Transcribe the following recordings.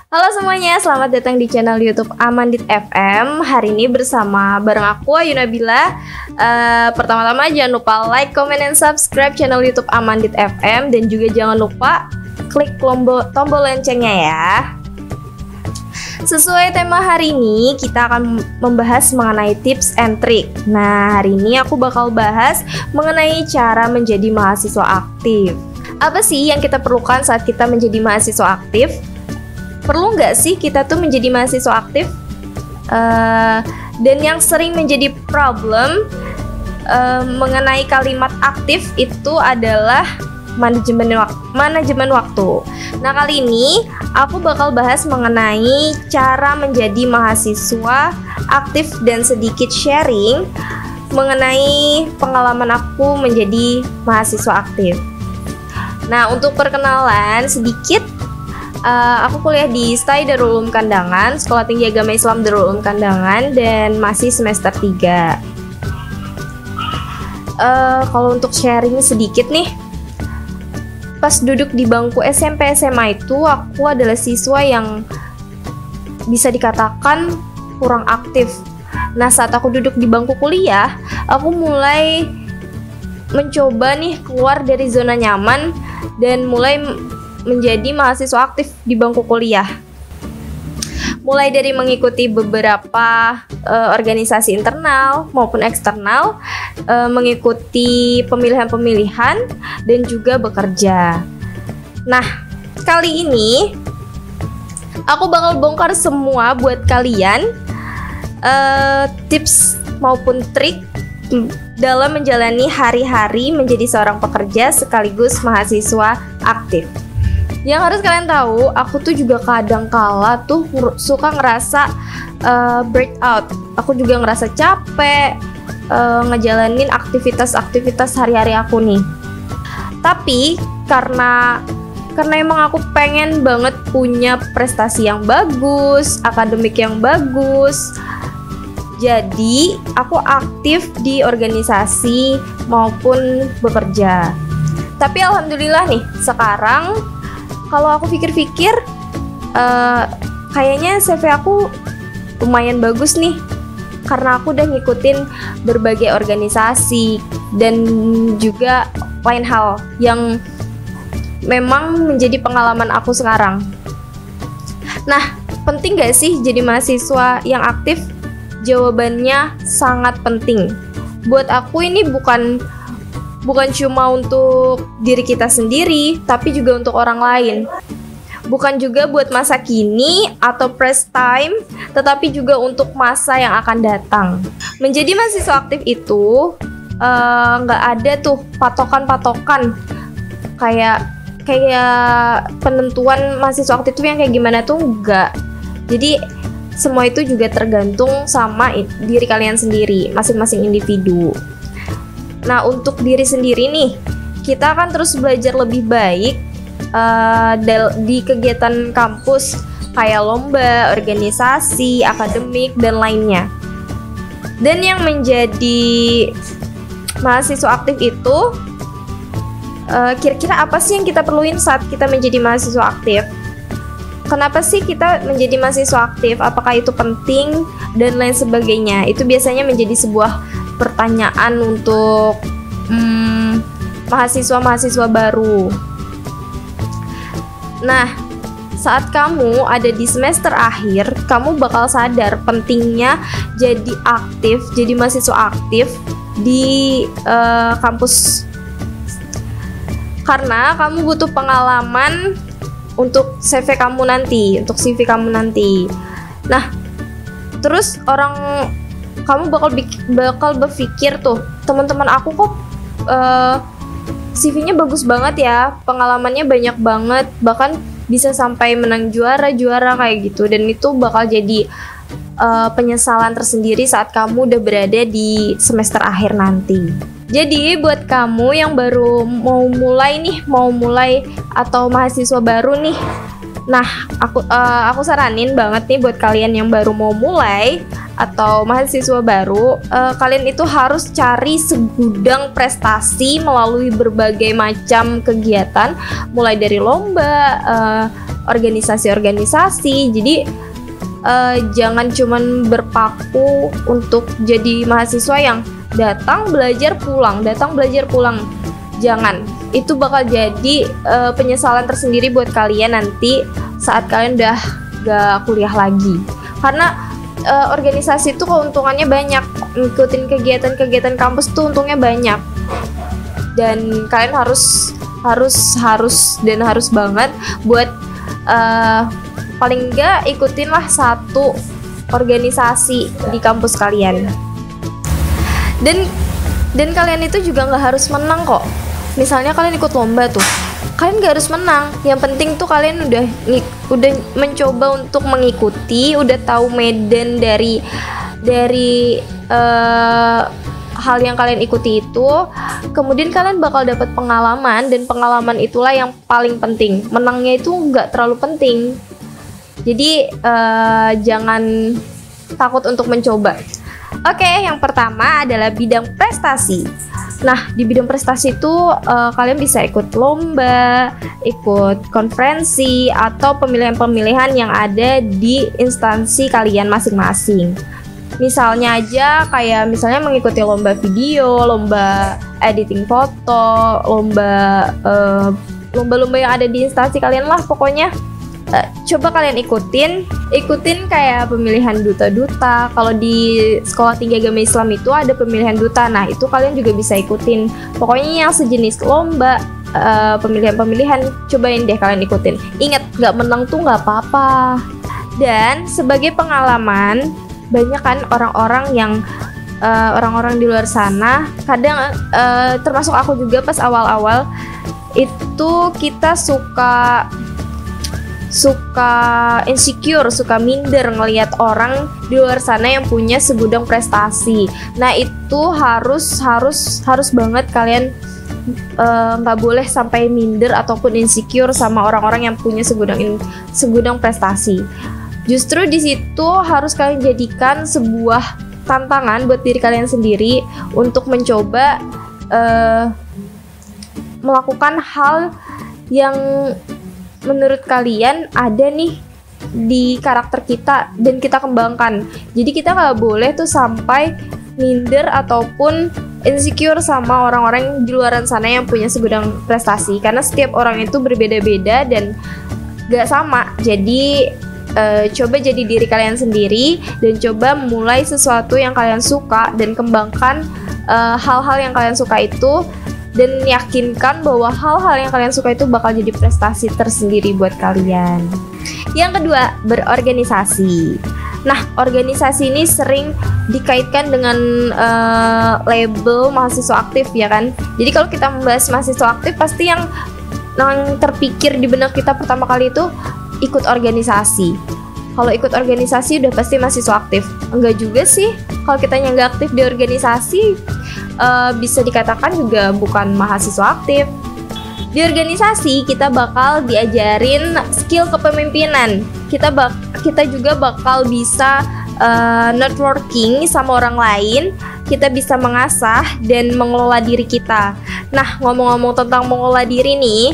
Halo semuanya, selamat datang di channel YouTube Amandit FM. Hari ini bareng aku Ayu Nabila. Pertama-tama jangan lupa like, comment, and subscribe channel YouTube Amandit FM. Dan juga jangan lupa klik tombol loncengnya ya. Sesuai tema hari ini, kita akan membahas mengenai tips and trick. Nah, hari ini aku bakal bahas mengenai cara menjadi mahasiswa aktif. Apa sih yang kita perlukan saat kita menjadi mahasiswa aktif? Perlu nggak sih kita tuh menjadi mahasiswa aktif? Dan yang sering menjadi problem mengenai kalimat aktif itu adalah manajemen waktu. Nah, kali ini aku bakal bahas mengenai cara menjadi mahasiswa aktif dan sedikit sharing mengenai pengalaman aku menjadi mahasiswa aktif. Nah, untuk perkenalan sedikit, aku kuliah di STAI Darul Ulum Kandangan, Sekolah Tinggi Agama Islam Darul Ulum Kandangan, dan masih semester 3. Kalau untuk sharing sedikit nih, pas duduk di bangku SMP SMA itu aku adalah siswa yang bisa dikatakan kurang aktif. Nah, saat aku duduk di bangku kuliah, aku mulai mencoba nih keluar dari zona nyaman dan mulai menjadi mahasiswa aktif di bangku kuliah. Mulai dari mengikuti beberapa organisasi internal maupun eksternal, mengikuti pemilihan-pemilihan, dan juga bekerja. Nah, kali ini aku bakal bongkar semua buat kalian tips maupun trik dalam menjalani hari-hari menjadi seorang pekerja sekaligus mahasiswa aktif. Yang harus kalian tahu, aku tuh juga kadang-kala tuh suka ngerasa breakout. Aku juga ngerasa capek ngejalanin aktivitas hari-hari aku nih. Tapi karena emang aku pengen banget punya prestasi yang bagus, akademik yang bagus, jadi aku aktif di organisasi maupun bekerja. Tapi alhamdulillah nih, sekarang kalau aku pikir-pikir, kayaknya CV aku lumayan bagus nih, karena aku udah ngikutin berbagai organisasi dan juga lain hal yang memang menjadi pengalaman aku sekarang. Nah, penting gak sih jadi mahasiswa yang aktif? Jawabannya sangat penting. Buat aku ini bukan cuma untuk diri kita sendiri, tapi juga untuk orang lain. Bukan juga buat masa kini atau press time, tetapi juga untuk masa yang akan datang. Menjadi mahasiswa aktif itu nggak ada tuh patokan-patokan kayak penentuan mahasiswa aktif itu yang kayak gimana tuh enggak. Jadi semua itu juga tergantung sama diri kalian sendiri, masing-masing individu. Nah, untuk diri sendiri nih, kita akan terus belajar lebih baik di kegiatan kampus kayak lomba, organisasi, akademik, dan lainnya. Dan yang menjadi mahasiswa aktif itu, kira-kira apa sih yang kita perluin saat kita menjadi mahasiswa aktif? Kenapa sih kita menjadi mahasiswa aktif? Apakah itu penting? Dan lain sebagainya. Itu biasanya menjadi sebuah pertanyaan untuk mahasiswa-mahasiswa baru. Nah, saat kamu ada di semester akhir, kamu bakal sadar pentingnya jadi aktif, jadi mahasiswa aktif di kampus. Karena kamu butuh pengalaman untuk CV kamu nanti, Nah, terus kamu bakal berpikir tuh, teman-teman aku kok CV-nya bagus banget ya, pengalamannya banyak banget, bahkan bisa sampai menang juara kayak gitu. Dan itu bakal jadi penyesalan tersendiri saat kamu udah berada di semester akhir nanti. Jadi buat kamu yang baru mau mulai atau mahasiswa baru nih, nah aku saranin banget nih buat kalian yang baru mau mulai atau mahasiswa baru, kalian itu harus cari segudang prestasi melalui berbagai macam kegiatan, mulai dari lomba, organisasi-organisasi. Jadi jangan cuman berpaku untuk jadi mahasiswa yang datang belajar pulang. Jangan, itu bakal jadi penyesalan tersendiri buat kalian nanti saat kalian udah gak kuliah lagi. Karena organisasi itu keuntungannya banyak, ngikutin kegiatan-kegiatan kampus tuh untungnya banyak. Dan kalian harus banget buat paling enggak ikutinlah satu organisasi di kampus kalian. Dan kalian itu juga nggak harus menang kok. Misalnya kalian ikut lomba tuh, kalian nggak harus menang. Yang penting tuh kalian udah mencoba untuk mengikuti, udah tahu medan dari hal yang kalian ikuti itu. Kemudian kalian bakal dapat pengalaman, dan pengalaman itulah yang paling penting. Menangnya itu nggak terlalu penting. Jadi jangan takut untuk mencoba. Oke, yang pertama adalah bidang prestasi. Nah, di bidang prestasi itu kalian bisa ikut lomba, ikut konferensi, atau pemilihan-pemilihan yang ada di instansi kalian masing-masing. Misalnya aja kayak misalnya mengikuti lomba video, lomba editing foto, lomba-lomba yang ada di instansi kalian lah pokoknya. Coba kalian ikutin kayak pemilihan duta-duta. Kalau di sekolah tinggi agama Islam itu ada pemilihan duta. Nah, itu kalian juga bisa ikutin. Pokoknya yang sejenis lomba, pemilihan-pemilihan, cobain deh kalian ikutin. Ingat, gak menang tuh gak apa-apa. Dan sebagai pengalaman, banyak kan orang-orang di luar sana, kadang termasuk aku juga pas awal-awal itu kita suka insecure, suka minder ngelihat orang di luar sana yang punya segudang prestasi. Nah, itu harus banget kalian nggak boleh sampai minder ataupun insecure sama orang-orang yang punya segudang prestasi. Justru di situ harus kalian jadikan sebuah tantangan buat diri kalian sendiri untuk mencoba melakukan hal yang menurut kalian ada nih di karakter kita dan kita kembangkan. Jadi kita nggak boleh tuh sampai minder ataupun insecure sama orang-orang di luar sana yang punya segudang prestasi, karena setiap orang itu berbeda-beda dan gak sama. Jadi coba jadi diri kalian sendiri dan coba mulai sesuatu yang kalian suka dan kembangkan hal-hal yang kalian suka itu, dan yakinkan bahwa hal-hal yang kalian suka itu bakal jadi prestasi tersendiri buat kalian. Yang kedua, berorganisasi. Nah, organisasi ini sering dikaitkan dengan label mahasiswa aktif, ya kan? Jadi kalau kita membahas mahasiswa aktif, pasti yang terpikir di benak kita pertama kali itu ikut organisasi. Kalau ikut organisasi udah pasti mahasiswa aktif. Enggak juga sih. Kalau kitanya nggak aktif di organisasi, bisa dikatakan juga bukan mahasiswa aktif. Di organisasi kita bakal diajarin skill kepemimpinan. Kita juga bakal bisa networking sama orang lain. Kita bisa mengasah dan mengelola diri kita. Nah, ngomong-ngomong tentang mengelola diri nih,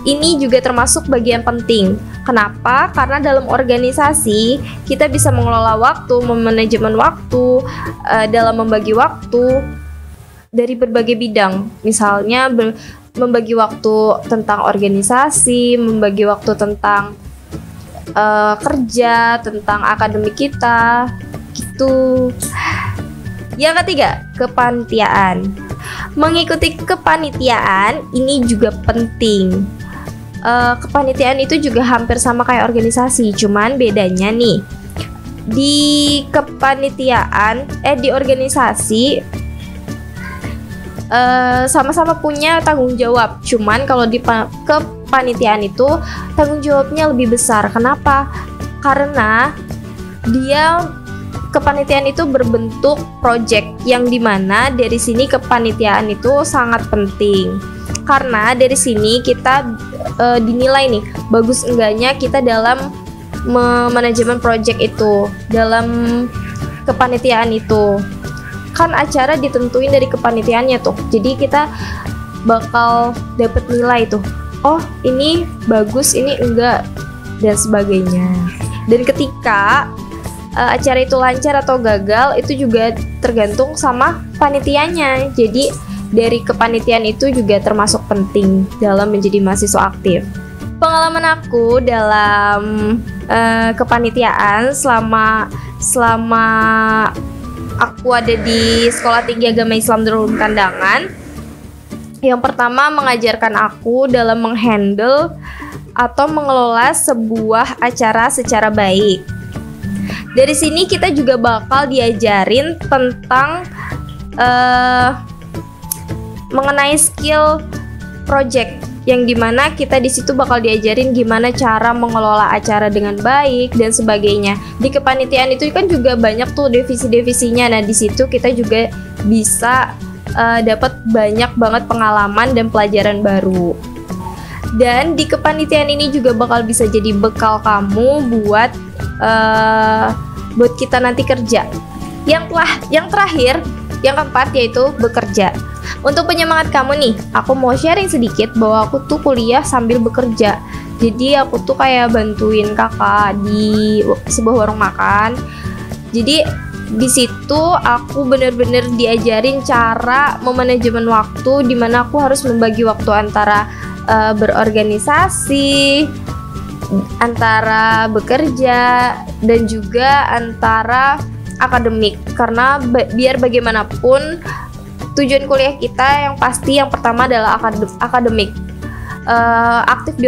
ini juga termasuk bagian penting. Kenapa? Karena dalam organisasi kita bisa mengelola waktu, memanajemen waktu, dalam membagi waktu dari berbagai bidang. Misalnya membagi waktu tentang organisasi, membagi waktu tentang kerja, tentang akademik kita, gitu. Yang ketiga, kepanitiaan. Mengikuti kepanitiaan ini juga penting. Kepanitiaan itu juga hampir sama kayak organisasi, cuman bedanya nih, di kepanitiaan di organisasi sama-sama punya tanggung jawab, cuman kalau di kepanitiaan itu tanggung jawabnya lebih besar. Kenapa? Karena kepanitiaan itu berbentuk project, yang dimana dari sini kepanitiaan itu sangat penting. Karena dari sini kita dinilai nih bagus enggaknya kita dalam manajemen project itu, dalam kepanitiaan itu. Kan acara ditentuin dari kepanitiaannya tuh. Jadi kita bakal dapat nilai tuh oh ini bagus, ini enggak, dan sebagainya. Dan ketika acara itu lancar atau gagal itu juga tergantung sama panitianya. Jadi dari kepanitiaan itu juga termasuk penting dalam menjadi mahasiswa aktif. Pengalaman aku dalam kepanitiaan selama aku ada di Sekolah Tinggi Agama Islam Darul Kandangan, yang pertama mengajarkan aku dalam menghandle atau mengelola sebuah acara secara baik. Dari sini kita juga bakal diajarin tentang mengenai skill project, yang dimana kita di situ bakal diajarin gimana cara mengelola acara dengan baik dan sebagainya. Di kepanitiaan itu kan juga banyak tuh divisi-divisinya. Nah di situ kita juga bisa dapat banyak banget pengalaman dan pelajaran baru. Dan di kepanitiaan ini juga bakal bisa jadi bekal kamu buat kita nanti kerja. Yang terakhir, yang keempat, yaitu bekerja. Untuk penyemangat kamu nih, aku mau sharing sedikit bahwa aku tuh kuliah sambil bekerja. Jadi aku tuh kayak bantuin kakak di sebuah warung makan. Jadi di situ aku bener-bener diajarin cara memanajemen waktu, dimana aku harus membagi waktu antara berorganisasi, antara bekerja, dan juga antara akademik. Karena biar bagaimanapun tujuan kuliah kita yang pasti yang pertama adalah akademik. Aktif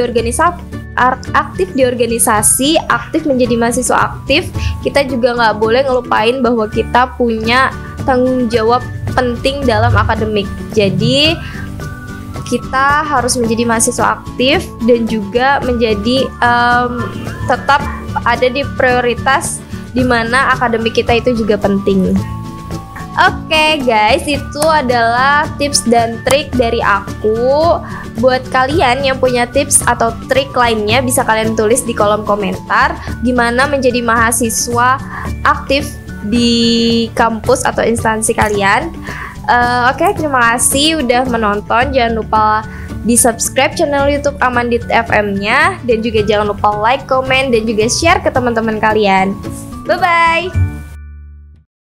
di organisasi, aktif menjadi mahasiswa aktif, kita juga nggak boleh ngelupain bahwa kita punya tanggung jawab penting dalam akademik. Jadi kita harus menjadi mahasiswa aktif dan juga menjadi tetap ada di prioritas di mana akademik kita itu juga penting. Oke guys, itu adalah tips dan trik dari aku. Buat kalian yang punya tips atau trik lainnya, bisa kalian tulis di kolom komentar gimana menjadi mahasiswa aktif di kampus atau instansi kalian. Oke, terima kasih udah menonton. Jangan lupa di subscribe channel YouTube Amandit FM-nya, dan juga jangan lupa like, comment, dan juga share ke teman-teman kalian. Bye-bye.